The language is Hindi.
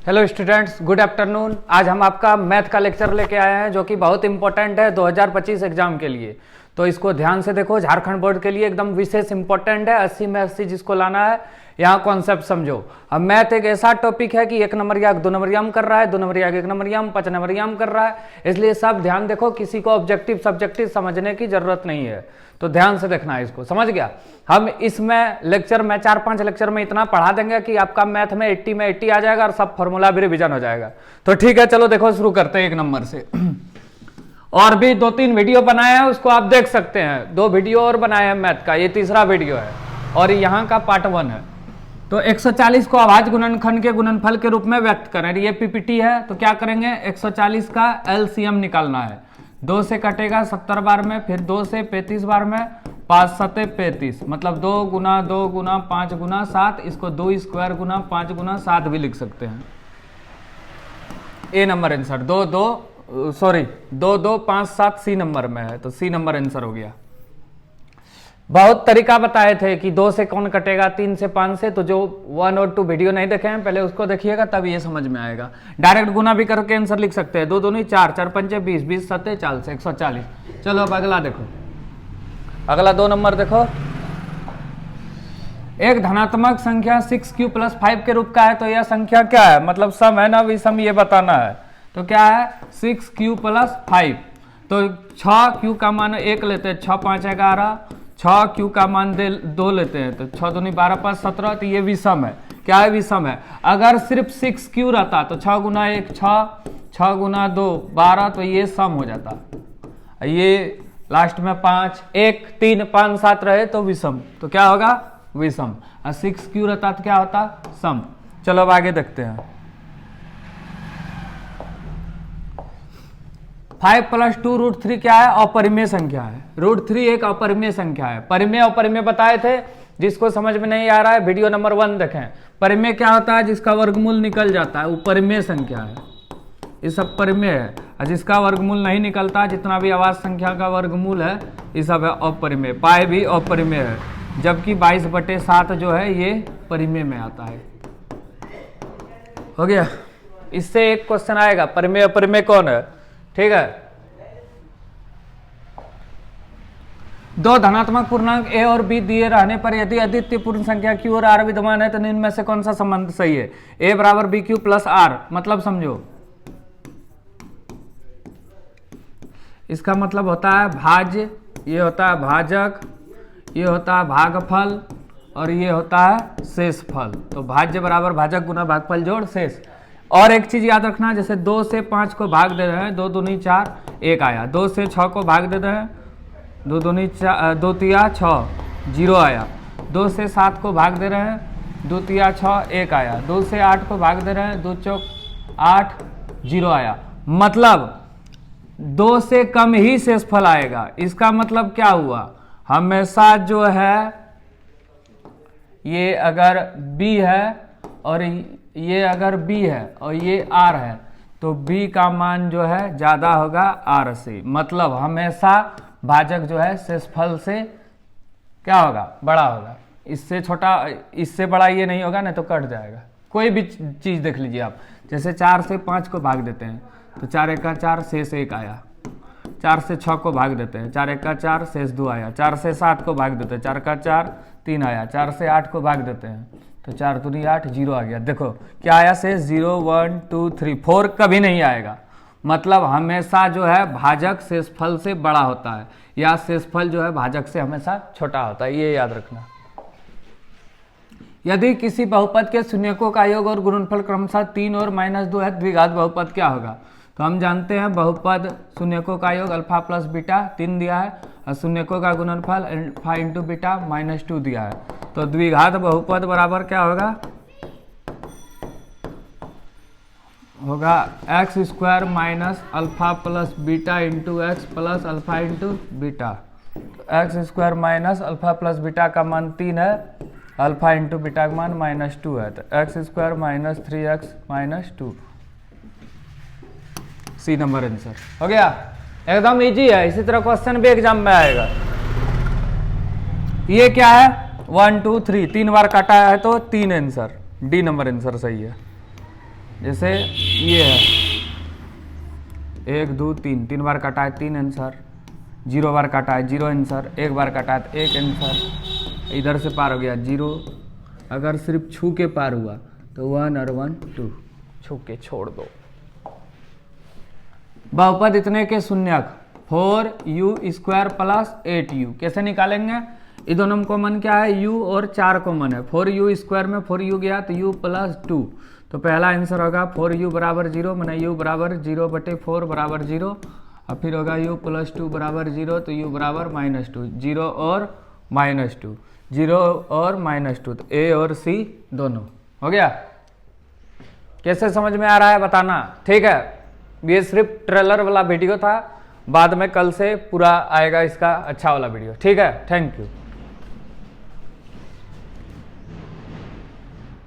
Hello students, good afternoon. आज हम आपका मैथ का लेक्चर लेके आए हैं जो कि बहुत इंपॉर्टेंट है 2025 एग्जाम के लिए। तो इसको ध्यान से देखो, झारखंड बोर्ड के लिए एकदम विशेष इंपॉर्टेंट है। 80 में 80 जिसको लाना है, यहाँ कॉन्सेप्ट समझो। अब मैथ एक ऐसा टॉपिक है कि 1 नंबरिया 2 नंबरिया कर रहा है, 2 नंबरिया 1 नंबरिया 5 नंबरिया कर रहा है, इसलिए सब ध्यान देखो। किसी को ऑब्जेक्टिव सब्जेक्टिव समझने की जरूरत नहीं है, तो ध्यान से देखना है इसको। समझ गया? हम इसमें लेक्चर में 4-5 लेक्चर में इतना पढ़ा देंगे कि आपका मैथ में 80 में 80 आ जाएगा और सब फॉर्मूला भी रिविजन हो जाएगा। तो ठीक है, चलो देखो शुरू करते हैं 1 नंबर से। और भी 2-3 वीडियो बनाए हैं, उसको आप देख सकते हैं। 2 वीडियो और बनाए हैं मैथ का, ये तीसरा वीडियो है और यहाँ का पार्ट 1 है। तो 140 को अभाज्य गुणनखंड के गुणनफल के रूप में व्यक्त करें। ये पीपीटी है, तो क्या करेंगे, 140 का एलसीएम निकालना है। 2 से कटेगा 70 बार में, फिर 2 से 35 बार में, 5 7 35, मतलब 2 गुना 2 गुना 5 गुना 7। इसको 2 स्क्वायर गुना 5 गुना 7 भी लिख सकते हैं। ए नंबर आंसर 2 2 5 7 सी नंबर में है, तो सी नंबर आंसर हो गया। बहुत तरीका बताए थे कि 2 से कौन कटेगा, 3 से 5 से। तो जो 1 और 2 वीडियो नहीं देखे हैं, पहले उसको देखिएगा, तब ये समझ में आएगा। डायरेक्ट गुना भी करके आंसर लिख सकते हैं। 2 दूनी 4, 4 पंचे 20, 20 सत्ते 40, 140। चलो अब अगला देखो, अगला 2 नंबर देखो। एक धनात्मक संख्या 6q + 5 के रूप का है, तो यह संख्या क्या है, मतलब सम है ना, विषम ये बताना है। तो क्या है, 6q + 5। तो 6q का मान 1 लेते हैं, 6 5 11, 6q का मान 2 लेते हैं, तो 6 दूनी 12 5 17। तो ये विषम है। क्या है, विषम है। अगर सिर्फ 6q रहता तो 6 गुना 1 6, 6 गुना 2 12, तो ये सम हो जाता। ये लास्ट में 5 1 3 5 7 रहे तो विषम, तो क्या होगा, विषम। और 6q रहता तो क्या होता, सम। चलो अब आगे देखते हैं। 5 + 2 √3 क्या है, अपरिमेय संख्या है। √3 एक अपरिमेय संख्या है। परिमेय अपरिमेय बताए थे, जिसको समझ में नहीं आ रहा है वीडियो नंबर 1 देखें। परिमेय क्या होता है, जिसका वर्गमूल निकल जाता है, वो परिमेय संख्या है। ये सब परिमेय है। और जिसका वर्गमूल नहीं निकलता, जितना भी अभाज्य संख्या का वर्गमूल है, ये सब है अपरिमेय। पाई भी अपरिमेय है, जबकि 22/7 जो है ये परिमेय में आता है। हो गया। इससे एक क्वेश्चन आएगा, परिमेय अपरिमेय कौन है। ठीक है। 2 धनात्मक पूर्णांक a और b दिए रहने पर यदि अद्वितीय पूर्ण संख्या q और r विद्यमान है, तो इनमें से कौन सा संबंध सही है। a = bq + r, मतलब समझो, इसका मतलब होता है भाज्य, ये होता है भाजक, ये होता है भागफल, और ये होता है शेषफल। तो भाज्य बराबर भाजक गुना भागफल जोड़ शेष। और एक चीज याद रखना, जैसे 2 से 5 को भाग दे रहे हैं, 2 दूनी 4 1 आया। 2 से 6 को भाग दे रहे हैं, 2 दूनी 2 तिया 6 0 आया। 2 से 7 को भाग दे रहे हैं, 2 तिया 6 1 आया। 2 से 8 को भाग दे रहे हैं, 2 चौक 8 0 आया। मतलब 2 से कम ही शेषफल आएगा। इसका मतलब क्या हुआ, हमेशा जो है ये अगर b है और ये अगर b है और ये r है, तो b का मान जो है ज्यादा होगा r से। मतलब हमेशा भाजक जो है शेषफल से क्या होगा, बड़ा होगा। इससे छोटा, इससे बड़ा ये नहीं होगा, नहीं तो कट जाएगा। कोई भी चीज देख लीजिए आप, जैसे 4 से 5 को भाग देते हैं, तो 4 1 4 शेष 1 आया। 4 से 6 को भाग देते हैं, 4 1 4 शेष 2 आया। 4 से 7 को भाग देते हैं, 4 का 4 3 आया। 4 से 8 को भाग देते हैं, तो 4 दूनी 8 0 आ गया। देखो क्या आया, शेष 0 1 2 3 4 कभी नहीं आएगा। मतलब हमेशा जो है भाजक शेषफल से बड़ा होता है, या शेषफल जो है भाजक से हमेशा छोटा होता है, ये याद रखना। यदि किसी बहुपद के शून्यकों का योग और गुणनफल क्रमशः 3 और -2 है, द्विघात बहुपद क्या होगा। तो हम जानते हैं बहुपद शून्यकों का योग अल्फा + बीटा 3 दिया है, और शून्यकों का गुणनफल अल्फा × बीटा -2 दिया है। तो द्विघात बहुपद बराबर क्या होगा, होगा x² - alpha + beta × x + alpha × beta. x² - alpha + beta का मान 3 है, अल्फा × बीटा का मान -2 है, तो x² - 3x - 2। सी नंबर आंसर हो गया। एकदम इजी है। इसी तरह क्वेश्चन भी एग्जाम में आएगा। ये क्या है, 1 2 3 3 बार काटा है, तो 3 आंसर, डी नंबर आंसर सही है। जैसे ये है 1 2 3, 3 बार काटा है 3 आंसर, 0 बार काटा है 0 आंसर, 1 बार काटा है तो 1 आंसर। इधर से पार हो गया 0, अगर सिर्फ छू के पार हुआ तो 1 और 1 2, छू के छोड़ दो। बहुपद इतने के शून्यक 4u² प्लस 8u कैसे निकालेंगे? ये दोनों में कॉमन क्या है? u और 4 कॉमन है। 4u² में 4u गया तो u प्लस 2, तो पहला आंसर होगा 4u बराबर 0, मैंने u बराबर 0/4 बराबर 0, और फिर होगा u प्लस 2 बराबर 0, तो u बराबर -2, 0 और -2, 0 और -2, तो a और c दोनों हो गया। कैसे समझ में आ रहा है बताना, ठीक है। ये सिर्फ ट्रेलर वाला वीडियो था, बाद में कल से पूरा आएगा इसका अच्छा वाला वीडियो, ठीक है। Thank you.